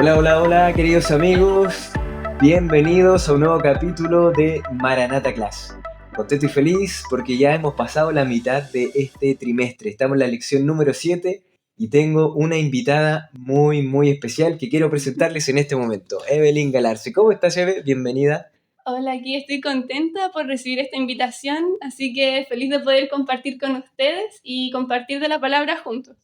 Hola, hola, hola, queridos amigos. Bienvenidos a un nuevo capítulo de Maranata Class. Contento y feliz porque ya hemos pasado la mitad de este trimestre. Estamos en la lección número 7 y tengo una invitada muy especial que quiero presentarles en este momento. Evelyn Galarce. ¿Cómo estás, Eve? Bienvenida. Hola, aquí estoy contenta por recibir esta invitación, así que feliz de poder compartir con ustedes y compartir de la palabra juntos.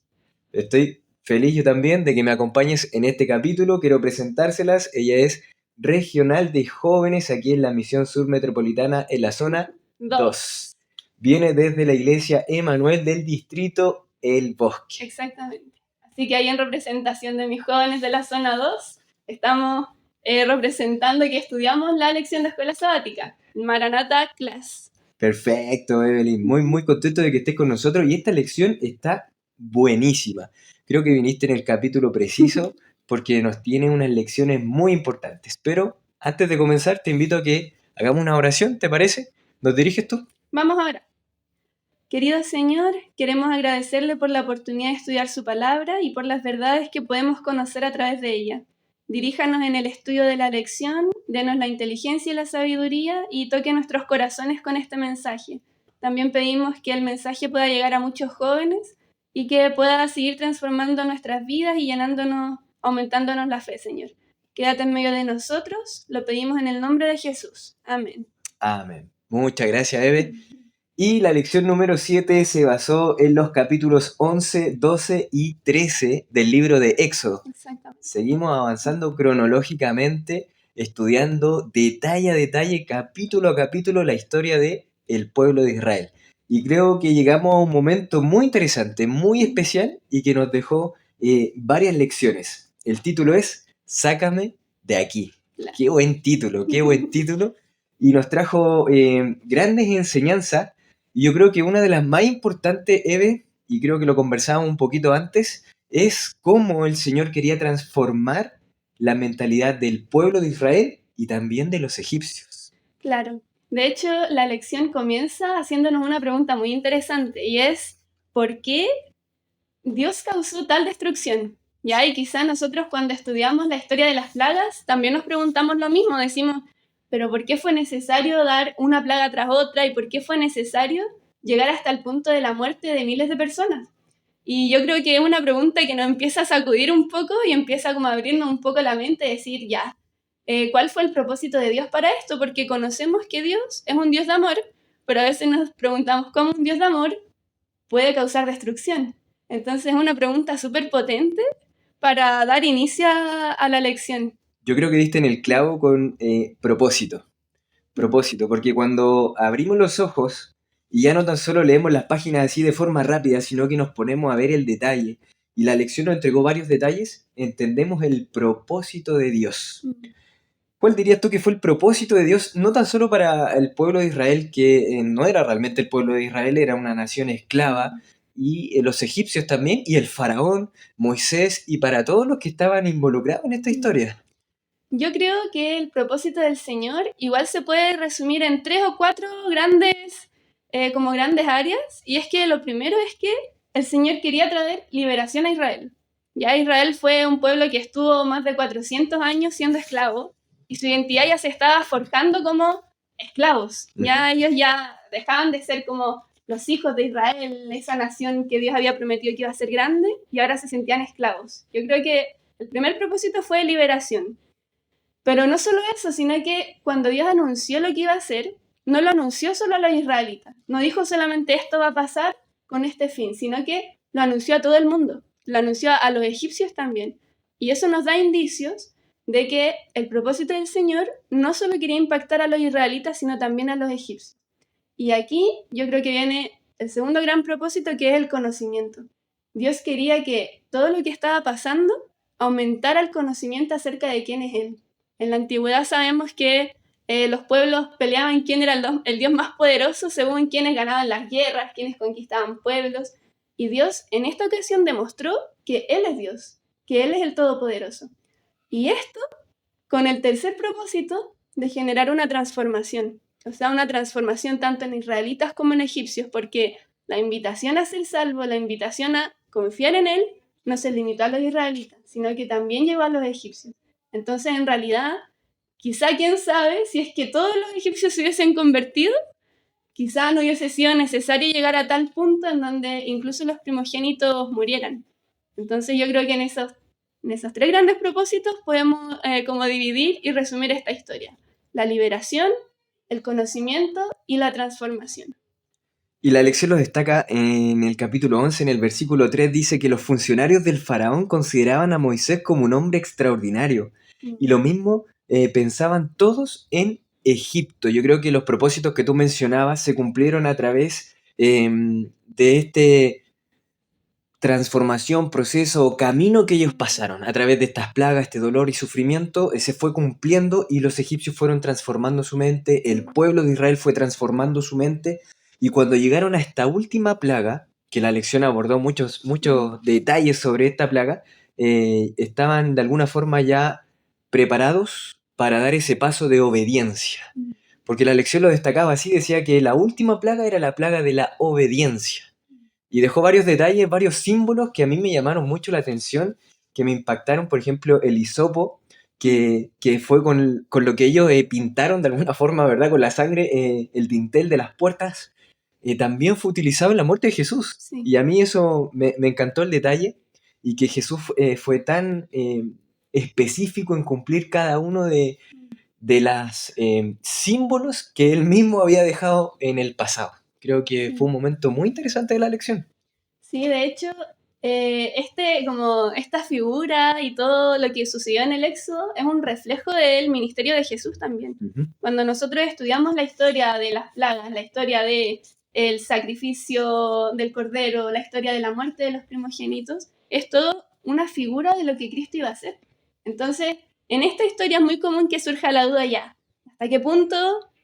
Estoy feliz yo también de que me acompañes en este capítulo. Quiero presentárselas. Ella es regional de jóvenes aquí en la Misión Sur Metropolitana en la zona 2. Viene desde la iglesia Emanuel del distrito El Bosque. Exactamente. Así que ahí en representación de mis jóvenes de la zona 2, estamos representando que estudiamos la lección de escuela sabática, Maranata Class. Perfecto, Evelyn. Muy contento de que estés con nosotros y esta lección está buenísima. Creo que viniste en el capítulo preciso porque nos tiene unas lecciones muy importantes. Pero antes de comenzar, te invito a que hagamos una oración, ¿te parece? ¿Nos diriges tú? Vamos ahora. Querido Señor, queremos agradecerle por la oportunidad de estudiar su palabra y por las verdades que podemos conocer a través de ella. Diríjanos en el estudio de la lección, denos la inteligencia y la sabiduría y toque nuestros corazones con este mensaje. También pedimos que el mensaje pueda llegar a muchos jóvenes y que pueda seguir transformando nuestras vidas y llenándonos, aumentándonos la fe, Señor. Quédate en medio de nosotros, lo pedimos en el nombre de Jesús. Amén. Amén. Muchas gracias, Eve. Y la lección número 7 se basó en los capítulos 11, 12 y 13 del libro de Éxodo. Exactamente. Seguimos avanzando cronológicamente, estudiando detalle a detalle, capítulo a capítulo, la historia de el pueblo de Israel. Y creo que llegamos a un momento muy interesante, muy especial y que nos dejó varias lecciones. El título es Sácame de aquí. Claro. Qué buen título, qué buen título. Y nos trajo grandes enseñanzas. Y yo creo que una de las más importantes, Eve, y creo que lo conversábamos un poquito antes, es cómo el Señor quería transformar la mentalidad del pueblo de Israel y también de los egipcios. Claro. De hecho, la lección comienza haciéndonos una pregunta muy interesante y es, ¿por qué Dios causó tal destrucción? Ya, y quizá nosotros cuando estudiamos la historia de las plagas también nos preguntamos lo mismo, decimos, ¿pero por qué fue necesario dar una plaga tras otra y por qué fue necesario llegar hasta el punto de la muerte de miles de personas? Y yo creo que es una pregunta que nos empieza a sacudir un poco y empieza como a abrirnos un poco la mente y decir, ya, ¿cuál fue el propósito de Dios para esto? Porque conocemos que Dios es un Dios de amor, pero a veces nos preguntamos cómo un Dios de amor puede causar destrucción. Entonces es una pregunta súper potente para dar inicio a la lección. Yo creo que diste en el clavo con propósito. Propósito, porque cuando abrimos los ojos y ya no tan solo leemos las páginas así de forma rápida, sino que nos ponemos a ver el detalle, y la lección nos entregó varios detalles, entendemos el propósito de Dios. ¿Cuál dirías tú que fue el propósito de Dios, no tan solo para el pueblo de Israel, que no era realmente el pueblo de Israel, era una nación esclava, y los egipcios también, y el faraón, Moisés, y para todos los que estaban involucrados en esta historia? Yo creo que el propósito del Señor igual se puede resumir en 3 o 4 grandes áreas, y es que lo primero es que el Señor quería traer liberación a Israel. Ya Israel fue un pueblo que estuvo más de 400 años siendo esclavo, y su identidad ya se estaba forjando como esclavos. Ya ellos ya dejaban de ser como los hijos de Israel, esa nación que Dios había prometido que iba a ser grande, y ahora se sentían esclavos. Yo creo que el primer propósito fue liberación. Pero no solo eso, sino que cuando Dios anunció lo que iba a hacer, no lo anunció solo a los israelitas. No dijo solamente esto va a pasar con este fin, sino que lo anunció a todo el mundo. Lo anunció a los egipcios también. Y eso nos da indicios de que el propósito del Señor no solo quería impactar a los israelitas, sino también a los egipcios. Y aquí yo creo que viene el segundo gran propósito, que es el conocimiento. Dios quería que todo lo que estaba pasando aumentara el conocimiento acerca de quién es Él. En la antigüedad sabemos que los pueblos peleaban quién era el Dios más poderoso según quienes ganaban las guerras, quienes conquistaban pueblos. Y Dios en esta ocasión demostró que Él es Dios, que Él es el Todopoderoso. Y esto con el tercer propósito de generar una transformación. O sea, una transformación tanto en israelitas como en egipcios, porque la invitación a ser salvo, la invitación a confiar en Él, no se limitó a los israelitas, sino que también llegó a los egipcios. Entonces, en realidad, quizá quién sabe si es que todos los egipcios se hubiesen convertido, quizá no hubiese sido necesario llegar a tal punto en donde incluso los primogénitos murieran. Entonces yo creo que en esos tres grandes propósitos podemos como dividir y resumir esta historia. La liberación, el conocimiento y la transformación. Y la lección lo destaca en el capítulo 11, en el versículo 3, dice que los funcionarios del faraón consideraban a Moisés como un hombre extraordinario. Y lo mismo pensaban todos en Egipto. Yo creo que los propósitos que tú mencionabas se cumplieron a través de este transformación, proceso o camino que ellos pasaron. A través de estas plagas, este dolor y sufrimiento, se fue cumpliendo y los egipcios fueron transformando su mente, el pueblo de Israel fue transformando su mente, y cuando llegaron a esta última plaga, que la lección abordó muchos detalles sobre esta plaga, estaban de alguna forma ya preparados para dar ese paso de obediencia. Porque la lección lo destacaba así, decía que la última plaga era la plaga de la obediencia. Y dejó varios detalles, varios símbolos que a mí me llamaron mucho la atención, que me impactaron. Por ejemplo, el hisopo, que fue con lo que ellos pintaron de alguna forma, ¿verdad? Con la sangre, el dintel de las puertas, también fue utilizado en la muerte de Jesús. Sí. Y a mí eso me encantó el detalle, y que Jesús fue tan específico en cumplir cada uno de las símbolos que él mismo había dejado en el pasado. Creo que fue un momento muy interesante de la lección. Sí, de hecho, como esta figura y todo lo que sucedió en el Éxodo es un reflejo del ministerio de Jesús también. Cuando nosotros estudiamos la historia de las plagas, la historia de el sacrificio del cordero, la historia de la muerte de los primogénitos, es todo una figura de lo que Cristo iba a hacer. Entonces, en esta historia es muy común que surja la duda ya, ¿hasta qué punto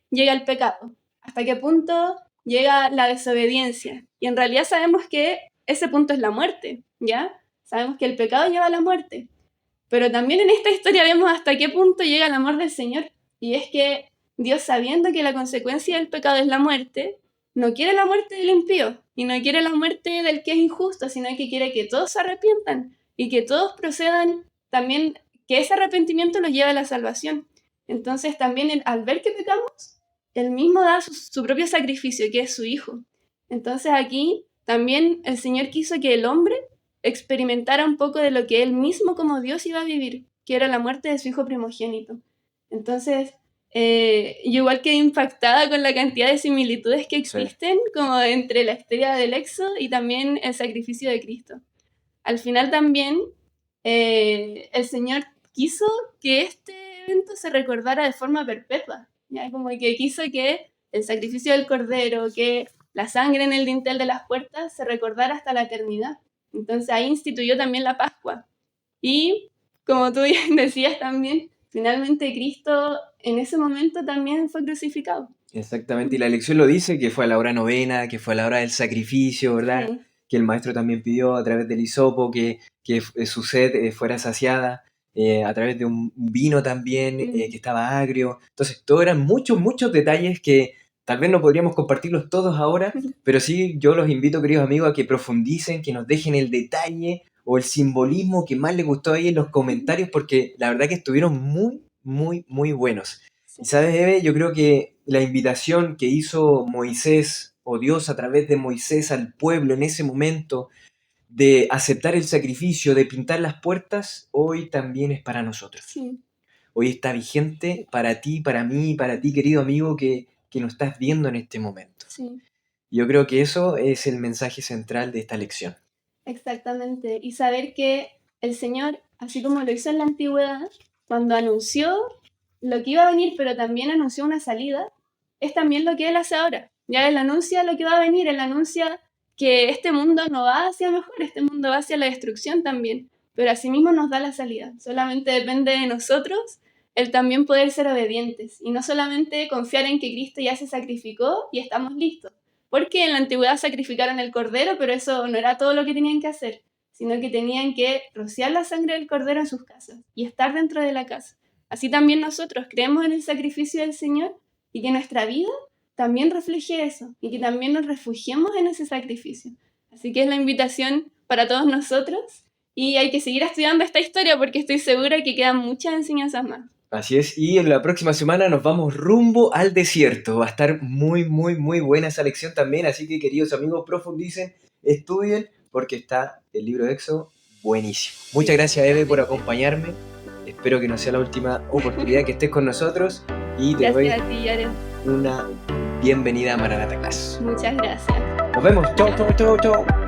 llega el pecado? ¿Hasta qué punto llega la desobediencia? Y en realidad sabemos que ese punto es la muerte, ¿ya? Sabemos que el pecado lleva a la muerte. Pero también en esta historia vemos hasta qué punto llega el amor del Señor. Y es que Dios, sabiendo que la consecuencia del pecado es la muerte, no quiere la muerte del impío y no quiere la muerte del que es injusto, sino que quiere que todos se arrepientan y que todos procedan también, que ese arrepentimiento los lleve a la salvación. Entonces también al ver que pecamos, Él mismo da su propio sacrificio, que es su Hijo. Entonces aquí también el Señor quiso que el hombre experimentara un poco de lo que Él mismo como Dios iba a vivir, que era la muerte de su hijo primogénito. Entonces, yo igual quedé impactada con la cantidad de similitudes que existen como entre la historia del Éxodo y también el sacrificio de Cristo. Al final también el Señor quiso que este evento se recordara de forma perpetua, ¿ya? Como que quiso que el sacrificio del cordero, que la sangre en el dintel de las puertas se recordara hasta la eternidad. Entonces ahí instituyó también la Pascua. Y como tú decías también, finalmente Cristo en ese momento también fue crucificado. Exactamente, y la lección lo dice, que fue a la hora novena, que fue a la hora del sacrificio, ¿verdad? Sí. Que el maestro también pidió a través del hisopo que su sed fuera saciada, a través de un vino también que estaba agrio. Entonces, todo eran muchos detalles que tal vez no podríamos compartirlos todos ahora, pero sí yo los invito, queridos amigos, a que profundicen, que nos dejen el detalle o el simbolismo que más les gustó ahí en los comentarios, porque la verdad que estuvieron muy buenos. Y sabes, Eve, yo creo que la invitación que hizo Moisés o Dios a través de Moisés al pueblo en ese momento de aceptar el sacrificio, de pintar las puertas, hoy también es para nosotros. Sí. Hoy está vigente para ti, para mí, para ti, querido amigo, que nos estás viendo en este momento. Sí. Yo creo que eso es el mensaje central de esta lección. Exactamente. Y saber que el Señor, así como lo hizo en la antigüedad, cuando anunció lo que iba a venir, pero también anunció una salida, es también lo que Él hace ahora. Ya Él anuncia lo que va a venir, Él anuncia que este mundo no va hacia mejor, este mundo va hacia la destrucción también, pero asimismo nos da la salida. Solamente depende de nosotros el también poder ser obedientes y no solamente confiar en que Cristo ya se sacrificó y estamos listos. Porque en la antigüedad sacrificaron el cordero, pero eso no era todo lo que tenían que hacer, sino que tenían que rociar la sangre del cordero en sus casas y estar dentro de la casa. Así también nosotros creemos en el sacrificio del Señor y que nuestra vida también refleje eso y que también nos refugiemos en ese sacrificio. Así que es la invitación para todos nosotros y hay que seguir estudiando esta historia porque estoy segura que quedan muchas enseñanzas más. Así es, y en la próxima semana nos vamos rumbo al desierto. Va a estar muy, muy, muy buena esa lección también, así que queridos amigos, profundicen, estudien, porque está el libro de Éxodo buenísimo. Muchas gracias, Eve, por acompañarme. Espero que no sea la última oportunidad que estés con nosotros y te doy Gracias a ti, Yaren. una bienvenida a Maranata Class. Muchas gracias. Nos vemos. Chau, chau, chau, chau.